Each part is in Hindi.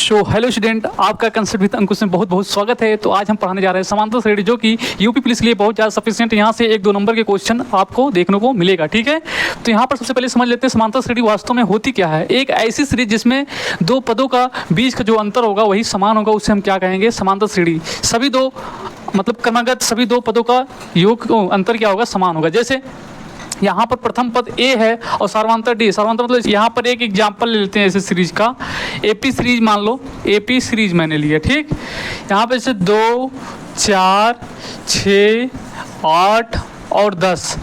सो हेलो स्टूडेंट, आपका कंसेप्ट विद अंकुश में बहुत बहुत स्वागत है। तो आज हम पढ़ाने जा रहे हैं समांतर श्रेणी, जो कि यूपी पुलिस के लिए बहुत ज़्यादा सफिशिएंट। यहाँ से 1-2 नंबर के क्वेश्चन आपको देखने को मिलेगा, ठीक है। तो यहाँ पर सबसे पहले समझ लेते हैं समांतर श्रेणी वास्तव में होती क्या है। एक ऐसी श्रेणी जिसमें दो पदों का बीच का जो अंतर होगा वही समान होगा, उसे हम क्या कहेंगे, समांतर श्रेणी। सभी दो मतलब क्रमागत सभी दो पदों का योग अंतर क्या होगा, समान होगा। जैसे यहाँ पर प्रथम पद ए है और सर्वांतर डी। सर्वांतर मतलब यहाँ पर एक एग्जाम्पल ले लेते हैं ऐसे सीरीज का, एपी सीरीज मान लो, एपी सीरीज मैंने लिया, ठीक। यहाँ पे जैसे 2, 4, 6, 8 और 10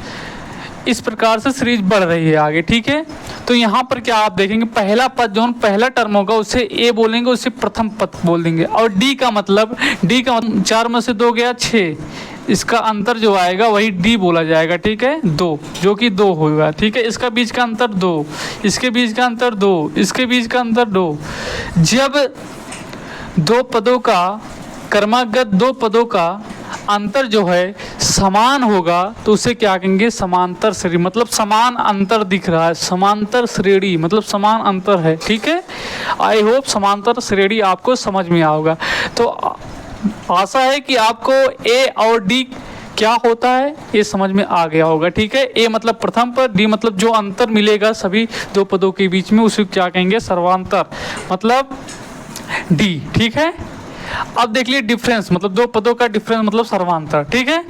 इस प्रकार से सीरीज बढ़ रही है आगे, ठीक है। तो यहाँ पर क्या आप देखेंगे, पहला पद जो पहला टर्म होगा उसे ए बोलेंगे, उसे प्रथम पद बोल देंगे। और डी का मतलब 4 में से 2 गया 6, इसका अंतर जो आएगा वही डी बोला जाएगा, ठीक है। 2 जो कि 2 होगा, ठीक है। इसका बीच का अंतर 2, इसके बीच का अंतर 2, इसके बीच का अंतर 2। जब दो पदों का क्रमागत दो पदों का अंतर जो है समान होगा तो उसे क्या कहेंगे, समांतर श्रेणी। मतलब समान अंतर दिख रहा है, समांतर श्रेणी मतलब समान अंतर है, ठीक है। आई होप समांतर श्रेणी आपको समझ में आओगा। तो आशा है कि आपको ए और डी क्या होता है ये समझ में आ गया होगा, ठीक है। ए मतलब प्रथम पद, डी मतलब जो अंतर मिलेगा सभी दो पदों के बीच में उसे क्या कहेंगे, सर्वांतर मतलब डी, ठीक है। अब देख लिए डिफरेंस मतलब दो पदों का डिफरेंस मतलब सर्वांतर, ठीक है।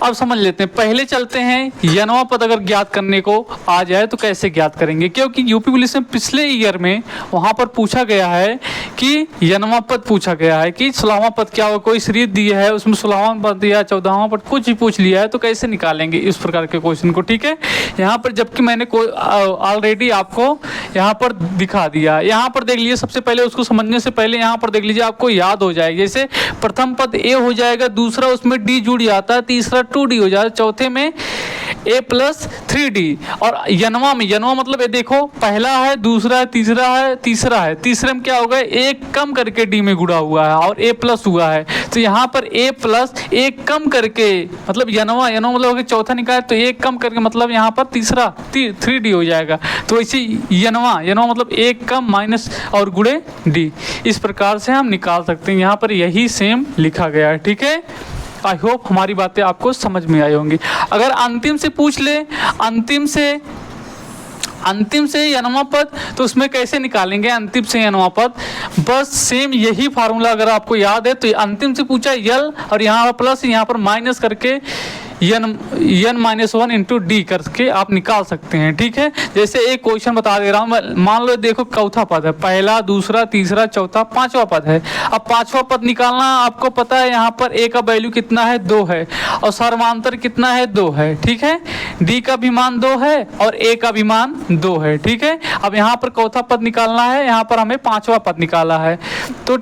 अब समझ लेते हैं, पहले चलते हैं यनवा पद अगर ज्ञात करने को आ जाए तो कैसे ज्ञात करेंगे। क्योंकि यूपी पुलिस में पिछले ईयर में वहां पर पूछा गया है कि यनवा पद पूछा गया है कि 16वां पद क्या हो, कोई सीरीज दी है उसमें 16वां पद या 14वां पद कुछ भी पूछ लिया है तो कैसे निकालेंगे इस प्रकार के क्वेश्चन को, ठीक है। यहाँ पर जबकि मैंने ऑलरेडी आपको यहाँ पर दिखा दिया, यहाँ पर देख लीजिए। सबसे पहले उसको समझने से पहले यहाँ पर देख लीजिए, आपको याद हो जाएगा। जैसे प्रथम पद ए हो जाएगा, दूसरा उसमें डी जुड़ जाता है, तीसरा 2d हो जाएगा, चौथे में a + 3d। और यनवा में, यनवा मतलब ये देखो पहला है, दूसरा है, तीसरा है, तीसरा है, तीसरे में क्या होगा, एक कम करके d में गुड़ा हुआ है और a प्लस हुआ है। तो यहाँ पर a प्लस एक कम करके मतलब यनवा, यनवा मतलब चौथा निकाले तो एक कम करके मतलब यहाँ पर तीसरा 3d हो जाएगा। तो इसी यनवा, यनवा मतलब एक कम माइनस और गुणे d, इस प्रकार से हम निकाल सकते हैं। यहाँ पर यही सेम लिखा गया है, ठीक है। आई होप हमारी बातें आपको समझ में आई होंगी। अगर अंतिम से पूछ ले, अंतिम से यनवा पद, तो उसमें कैसे निकालेंगे अंतिम से यनवा पद। बस सेम यही फार्मूला अगर आपको याद है तो अंतिम से पूछा यल और यहाँ पर प्लस, यहाँ पर माइनस करके n-1 इंटू डी करके आप निकाल सकते हैं, ठीक है। जैसे एक क्वेश्चन बता दे रहा हूँ, मान लो देखो चौथा पद है, पहला, दूसरा, तीसरा, चौथा, 5वां पद है। अब 5वां पद निकालना आपको पता है, यहाँ पर a का वैल्यू कितना है, 2 है और सर्वांतर कितना है, 2 है, ठीक है। d का भी मान 2 है और a का भी मान 2 है, ठीक है। अब यहाँ पर चौथा पद निकालना है, यहाँ पर हमें 5वां पद निकाला है। तो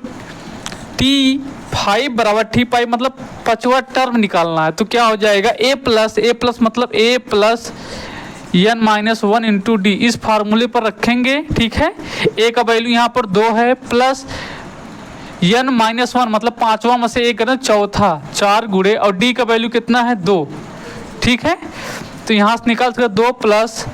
T5 बराबर T5 मतलब 5वां टर्म निकालना है। तो क्या हो जाएगा, a प्लस मतलब a plus n-1 into D, इस फार्मूले पर रखेंगे, ठीक है। a का वैल्यू यहाँ पर 2 है प्लस n-1 मतलब 5वां में से एक करना, चौथा 4 गुणे और d का वैल्यू कितना है, 2, ठीक है। तो यहाँ से निकाल सकते 2 प्लस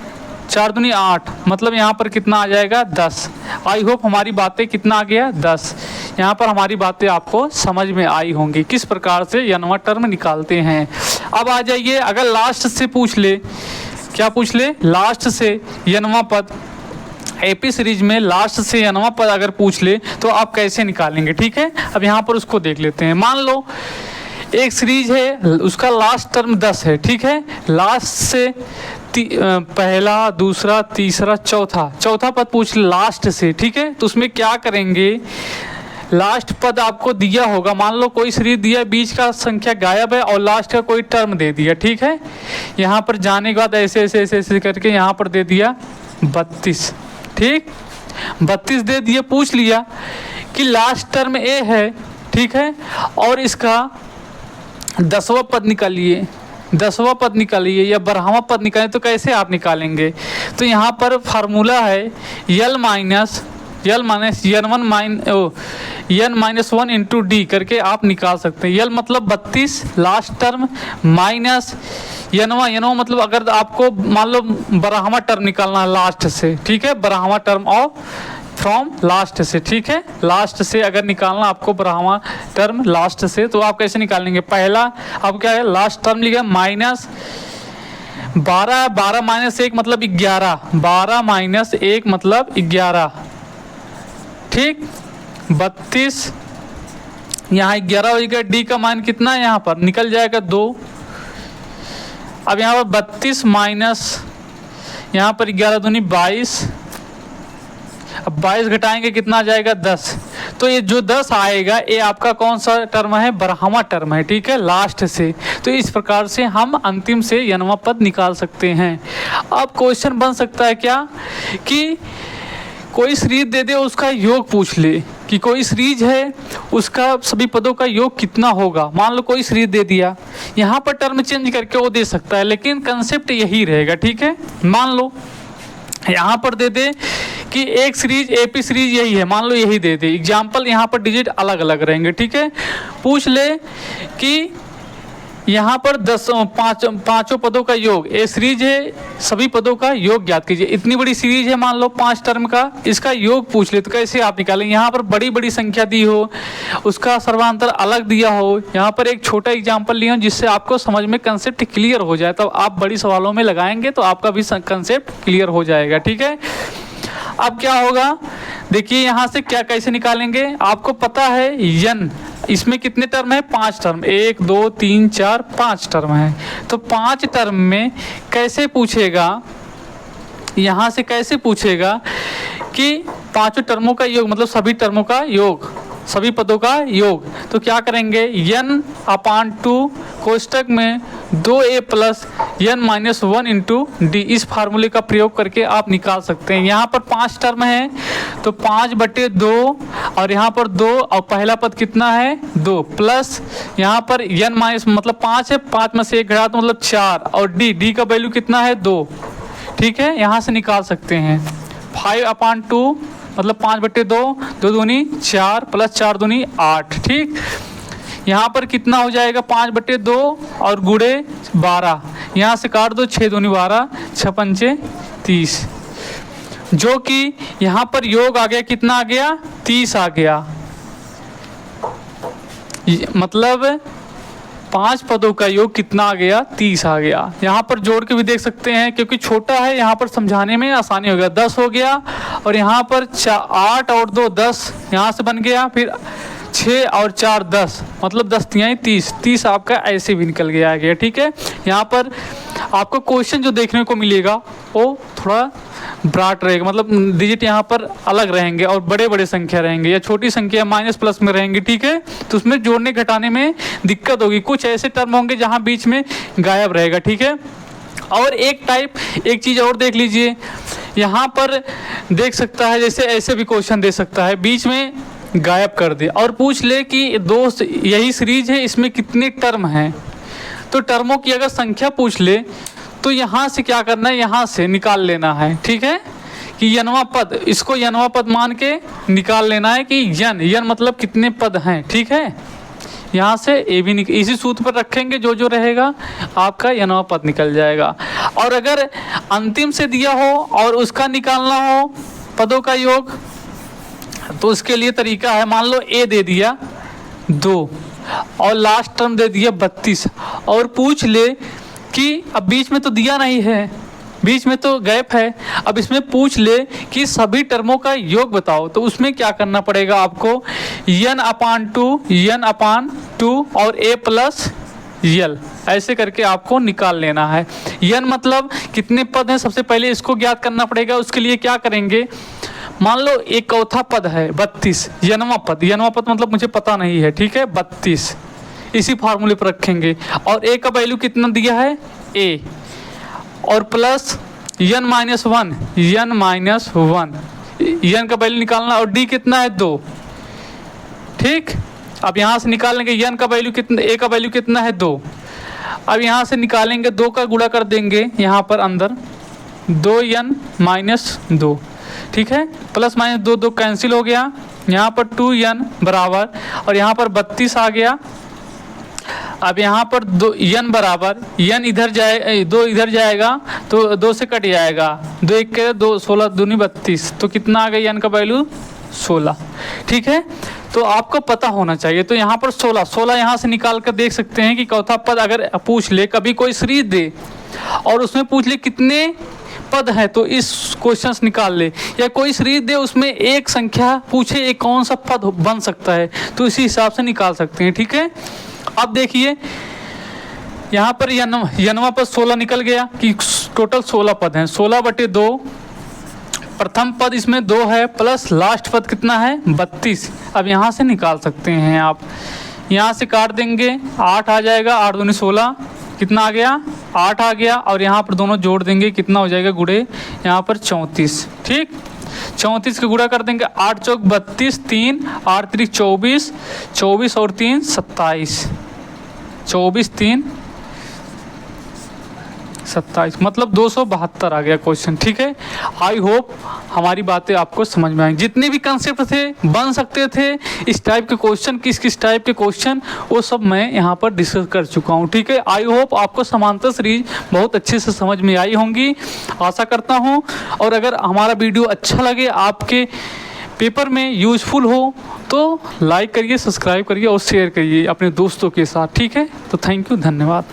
4 दूनी 8 मतलब यहाँ पर कितना आ जाएगा, 10। आई होप हमारी बातें कितना आ गया, 10। यहाँ पर हमारी बातें आपको समझ में आई होंगी किस प्रकार से यनवा टर्म निकालते हैं। अब आ जाइए, अगर लास्ट से पूछ ले, क्या पूछ ले, लास्ट से यनवा पद, एपी सीरीज में लास्ट से यनवा पद अगर पूछ ले तो आप कैसे निकालेंगे, ठीक है। अब यहाँ पर उसको देख लेते हैं। मान लो एक सीरीज है, उसका लास्ट टर्म 10 है, ठीक है। लास्ट से पहला, दूसरा, तीसरा, चौथा पद पूछ लास्ट से, ठीक है। तो उसमें क्या करेंगे, लास्ट पद आपको दिया होगा, मान लो कोई सीरीज दिया, बीच का संख्या गायब है और लास्ट का कोई टर्म दे दिया, ठीक है। यहाँ पर जाने के बाद ऐसे ऐसे ऐसे ऐसे करके यहाँ पर दे दिया 32, ठीक, 32 दे दिए। पूछ लिया कि लास्ट टर्म ए है, ठीक है, और इसका 10वां पद निकालिए, 10वां पद निकालिए या 12वां पद निकालिए, तो कैसे आप निकालेंगे। तो यहाँ पर फार्मूला है n-1 इंटू डी करके आप निकाल सकते हैं। यल मतलब 32 लास्ट टर्म माइनस यनवा मतलब अगर आपको मान लो 12वां टर्म निकालना है लास्ट से, ठीक है, 12वां टर्म और फ्रॉम लास्ट से, ठीक है। लास्ट से अगर निकालना आपको ब्राह्मण टर्म लास्ट से, तो आप कैसे निकालेंगे? पहला अब क्या है, लास्ट टर्म लिखा माइनस 12, 12 माइनस 1 मतलब 11, 12 माइनस 1 मतलब 11, ठीक। 32, यहाँ 11 हो गया, डी का मान कितना है यहाँ पर निकल जाएगा 2। अब यहाँ पर 32 माइनस यहाँ पर 11 दूनी 22, अब 22 घटाएंगे कितना आ जाएगा 10। तो ये जो 10 आएगा ये आपका कौन सा टर्म है? ब्राह्मण टर्म है, ठीक है, लास्ट से। तो इस प्रकार से हम अंतिम से यनवा पद निकाल सकते हैं। अब क्वेश्चन बन सकता है क्या कि कोई सीरीज दे दे, उसका योग पूछ ले कि कोई सीरीज है उसका सभी पदों का योग कितना होगा। मान लो कोई सीरीज दे दिया, यहाँ पर टर्म चेंज करके वो दे सकता है, लेकिन कंसेप्ट यही रहेगा, ठीक है। मान लो यहाँ पर दे दे कि एक सीरीज एपी सीरीज यही है, मान लो यही दे दे एग्जाम्पल, यहाँ पर डिजिट अलग अलग रहेंगे, ठीक है। पूछ ले कि यहाँ पर 10 पाँचों पदों का योग, ए सीरीज है, सभी पदों का योग ज्ञात कीजिए। इतनी बड़ी सीरीज है मान लो 5 टर्म का, इसका योग पूछ ले तो कैसे आप निकालें? यहाँ पर बड़ी बड़ी संख्या दी हो, उसका सर्वांतर अलग दिया हो, यहाँ पर एक छोटा एग्जाम्पल लिया हो जिससे आपको समझ में कंसेप्ट क्लियर हो जाए, तब आप बड़ी सवालों में लगाएंगे तो आपका भी कंसेप्ट क्लियर हो जाएगा, ठीक है। अब क्या होगा देखिए, यहाँ से क्या कैसे निकालेंगे? आपको पता है यन, इसमें कितने टर्म है? 5 टर्म, 1 2 3 4 5 टर्म है। तो 5 टर्म में कैसे पूछेगा, यहाँ से कैसे पूछेगा कि पांचों टर्मों का योग मतलब सभी टर्मों का योग, सभी पदों का योग। तो क्या करेंगे, n/2 कोष्टक में 2a plus n minus 1 into D, इस फार्मूले का प्रयोग करके आप निकाल सकते हैं। यहाँ पर 5 टर्म है तो 5/2 और यहाँ पर 2 और पहला पद कितना है 2 प्लस यहाँ पर n माइनस मतलब 5 है, 5 में से 1 घटा तो मतलब 4 और डी का वैल्यू कितना है 2, ठीक है। यहाँ से निकाल सकते हैं 5/2 मतलब 5/2, 2 दूनी 4 प्लस 4 दूनी 8, ठीक। यहाँ पर कितना हो जाएगा 5/2 और गुणे 12, यहाँ से काट दो 6 दूनी 12, 6 पंचे 30, जो कि यहाँ पर योग आ गया कितना आ गया 30 आ गया, मतलब 5 पदों का योग कितना आ गया 30 आ गया। यहाँ पर जोड़ के भी देख सकते हैं क्योंकि छोटा है, यहाँ पर समझाने में आसानी हो गया। 10 हो गया और यहाँ पर 8 और 2 10, यहाँ से बन गया, फिर 6 और 4 10 मतलब 10 तिहाई 30, 30 आपका ऐसे भी निकल गया है, ठीक है। यहाँ पर आपको क्वेश्चन जो देखने को मिलेगा वो थोड़ा ब्रॉड रहेगा, मतलब डिजिट यहाँ पर अलग रहेंगे और बड़े बड़े संख्या रहेंगे या छोटी संख्या माइनस प्लस में रहेंगी, ठीक है। तो उसमें जोड़ने घटाने में दिक्कत होगी, कुछ ऐसे टर्म होंगे जहाँ बीच में गायब रहेगा, ठीक है। और एक चीज़ और देख लीजिए, यहाँ पर देख सकता है जैसे ऐसे भी क्वेश्चन दे सकता है, बीच में गायब कर दे और पूछ ले कि दोस्त यही सीरीज है इसमें कितने टर्म हैं, तो टर्मों की अगर संख्या पूछ ले तो यहाँ से क्या करना है, यहाँ से निकाल लेना है, ठीक है। कि यनवा पद, इसको यनवा पद मान के निकाल लेना है कि यन मतलब कितने पद हैं, ठीक है। यहाँ से ए भी इसी सूत्र पर रखेंगे, जो जो रहेगा आपका यनवा पद निकल जाएगा। और अगर अंतिम से दिया हो और उसका निकालना हो पदों का योग, तो उसके लिए तरीका है, मान लो ए दे दिया 2 और लास्ट टर्म दे दिया 32 और पूछ ले कि अब बीच में तो दिया नहीं है, बीच में तो गैप है, अब इसमें पूछ ले कि सभी टर्मों का योग बताओ, तो उसमें क्या करना पड़ेगा आपको, n/2 और a प्लस यल ऐसे करके आपको निकाल लेना है। n मतलब कितने पद हैं, सबसे पहले इसको ज्ञात करना पड़ेगा। उसके लिए क्या करेंगे, मान लो एक चौथा पद है 32, यनवा पद मतलब मुझे पता नहीं है, ठीक है, 32 इसी फार्मूले पर रखेंगे और a का वैल्यू कितना दिया है a और प्लस n-1 n का वैल्यू निकालना और d कितना है 2, ठीक। अब यहाँ से निकालेंगे n का वैल्यू कितना, a का वैल्यू कितना है 2, अब यहाँ से निकालेंगे 2 का गुणा कर देंगे यहाँ पर अंदर 2n-2, ठीक है, प्लस माइनस 2 कैंसिल हो गया, यहाँ पर 2n बराबर और यहाँ पर 32 आ गया। अब यहाँ पर दो n बराबर n इधर जाए, 2 इधर जाएगा तो 2 से कट जाएगा, 2 1 के 2 16 दूनी 32, तो कितना आ गया n का वैल्यू 16। ठीक है, तो आपको पता होना चाहिए। तो यहाँ पर 16 यहाँ से निकाल कर देख सकते हैं कि चौथा पद अगर पूछ ले, कभी कोई सीरीज दे और उसमें पूछ ले कितने पद है तो इस क्वेश्चंस निकाल ले, या कोई सीरीज दे उसमें एक संख्या पूछे एक कौन सा पद बन सकता है तो इसी हिसाब से निकाल सकते हैं। ठीक है, अब देखिए यहाँ पर यनवा पर 16 निकल गया कि टोटल 16 पद हैं, 16/2, प्रथम पद इसमें 2 है प्लस लास्ट पद कितना है 32। अब यहाँ से निकाल सकते हैं आप, यहाँ से काट देंगे 8 आ जाएगा, 8 दूनी 16, कितना आ गया 8 आ गया, और यहाँ पर दोनों जोड़ देंगे कितना हो जाएगा गुड़े यहाँ पर 34। ठीक, 34 का गुणा कर देंगे, 8 चौक 32, 3 8 3 24, 24 और 3 27, 24 3 27 मतलब 272 आ गया क्वेश्चन। ठीक है, आई होप हमारी बातें आपको समझ में आएंगी। जितने भी कंसेप्ट थे बन सकते थे इस टाइप के क्वेश्चन, किस टाइप के क्वेश्चन, वो सब मैं यहाँ पर डिस्कस कर चुका हूँ। ठीक है, आई होप आपको समांतर सीरीज बहुत अच्छे से समझ में आई होंगी, आशा करता हूँ। और अगर हमारा वीडियो अच्छा लगे, आपके पेपर में यूजफुल हो तो लाइक करिए, सब्सक्राइब करिए और शेयर करिए अपने दोस्तों के साथ। ठीक है, तो थैंक यू, धन्यवाद।